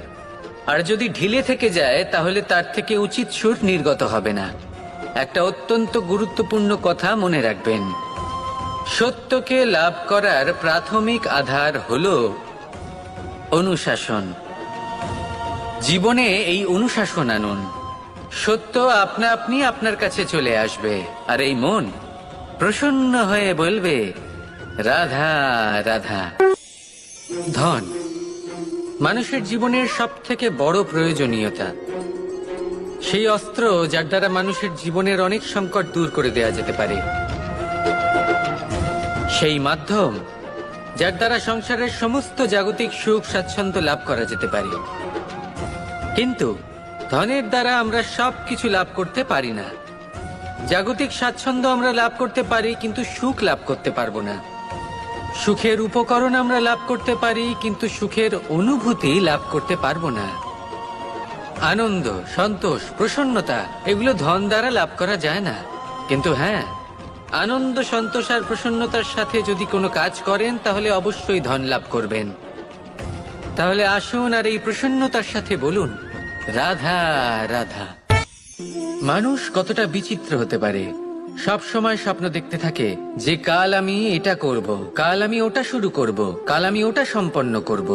আর যদি ঢিলে থেকে যায় তাহলে তার থেকে উচিত সুর নির্গত হবে না। একটা অত্যন্ত গুরুত্বপূর্ণ কথা মনে রাখবেন, সত্যকে লাভ করার প্রাথমিক আধার হলো অনুশাসন। জীবনে এই অনুশাসন আনুন, সত্য আপনা আপনি আপনার কাছে চলে আসবে, আর এই মন প্রসন্ন হয়ে বলবে রাধা রাধা। ধন মানুষের জীবনের সব থেকে বড় প্রয়োজনীয়তা, সেই অস্ত্র যার দ্বারা মানুষের জীবনের অনেক সংকট দূর করে দেয়া যেতে পারে, সেই মাধ্যম যার দ্বারা সংসারের সমস্ত জাগতিক সুখ স্বাচ্ছন্দ্য লাভ করা যেতে পারে। কিন্তু ধনের দ্বারা আমরা সবকিছু লাভ করতে পারি না। জাগতিক স্বাচ্ছন্দ্য আমরা লাভ করতে পারি, কিন্তু সুখ লাভ করতে পারবো না। সুখের উপকরণ আমরা লাভ করতে পারি, কিন্তু সুখের অনুভূতি লাভ করতে পারবো না। আনন্দ, সন্তোষ, প্রসন্নতা এগুলো ধন দ্বারা লাভ করা যায় না। কিন্তু হ্যাঁ, আনন্দ, সন্তোষ আর প্রসন্নতার সাথে যদি কোনো কাজ করেন তাহলে অবশ্যই ধন লাভ করবেন। তাহলে আসুন আর এই প্রসন্নতার সাথে বলুন রাধা রাধা। মানুষ কতটা বিচিত্র হতে পারে, সব সময় স্বপ্ন দেখতে থাকে যে কাল আমি এটা করব, কাল আমি ওটা শুরু করব, কাল আমি ওটা সম্পন্ন করব।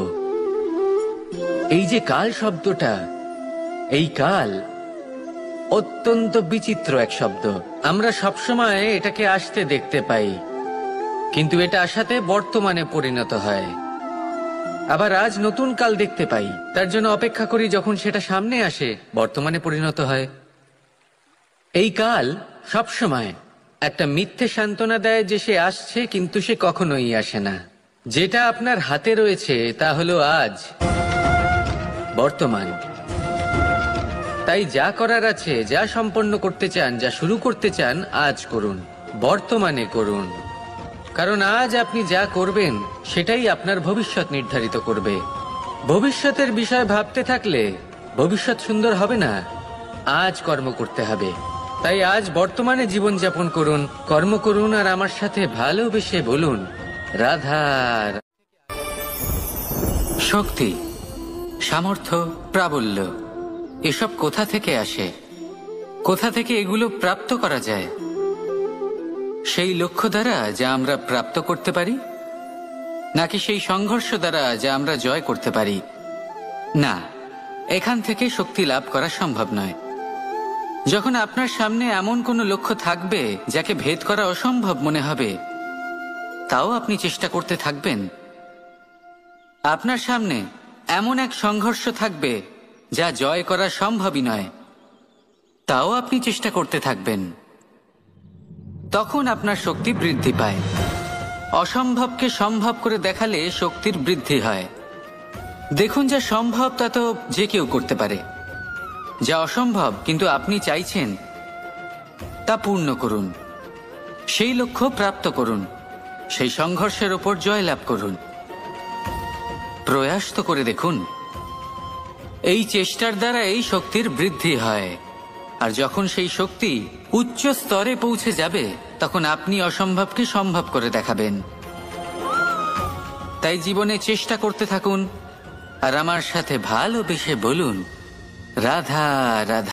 এই যে কাল শব্দটা, এই কাল অত্যন্ত বিচিত্র এক শব্দ। আমরা সবসময় এটাকে আসতে দেখতে পাই, কিন্তু এটা আসাতে বর্তমানে পরিণত হয়। আবার আজ নতুন কাল দেখতে পাই, তার জন্য অপেক্ষা করি, যখন সেটা সামনে আসে বর্তমানে পরিণত হয়। এই কাল সবসময় একটা মিথ্যে সান্ত্বনা দেয় যে সে আসছে, কিন্তু সে কখনোই আসে না। যেটা আপনার হাতে রয়েছে তা হলো আজ, বর্তমান। তাই যা করার আছে, যা সম্পন্ন করতে চান, যা শুরু করতে চান, আজ করুন, বর্তমানে করুন। কারণ আজ আপনি যা করবেন সেটাই আপনার ভবিষ্যৎ নির্ধারিত করবে। ভবিষ্যতের বিষয় ভাবতে থাকলে ভবিষ্যৎ সুন্দর হবে না। আজ কর্ম করতে হবে। তাই আজ বর্তমানে জীবনযাপন করুন, কর্ম করুন, আর আমার সাথে ভালোবেসে বলুন রাধা। শক্তি, সামর্থ্য, প্রাবল্য এসব কোথা থেকে আসে? কোথা থেকে এগুলো প্রাপ্ত করা যায়? সেই লক্ষ্য দ্বারা যা আমরা প্রাপ্ত করতে পারি, নাকি সেই সংঘর্ষ দ্বারা যা আমরা জয় করতে পারি? না, এখান থেকে শক্তি লাভ করা সম্ভব নয়। যখন আপনার সামনে এমন কোনো লক্ষ্য থাকবে যাকে ভেদ করা অসম্ভব মনে হবে, তাও আপনি চেষ্টা করতে থাকবেন। আপনার সামনে এমন এক সংঘর্ষ থাকবে যা জয় করা সম্ভবই নয়, তাও আপনি চেষ্টা করতে থাকবেন। তখন আপনার শক্তি বৃদ্ধি পায়। অসম্ভবকে সম্ভব করে দেখালে শক্তির বৃদ্ধি হয়। দেখুন, যা সম্ভব তা তো যে কেউ করতে পারে। যা অসম্ভব কিন্তু আপনি চাইছেন, তা পূর্ণ করুন। সেই লক্ষ্য প্রাপ্ত করুন, সেই সংঘর্ষের ওপর জয়লাভ করুন। প্রয়াস তো করে দেখুন। এই চেষ্টার দ্বারা এই শক্তির বৃদ্ধি হয়, আর যখন সেই শক্তি উচ্চ স্তরে পৌঁছে যাবে তখন আপনি অসম্ভবকে সম্ভব করে দেখাবেন। তাই জীবনে চেষ্টা করতে থাকুন, আর আমার সাথে ভালোবেসে বলুন রাধা রাধা।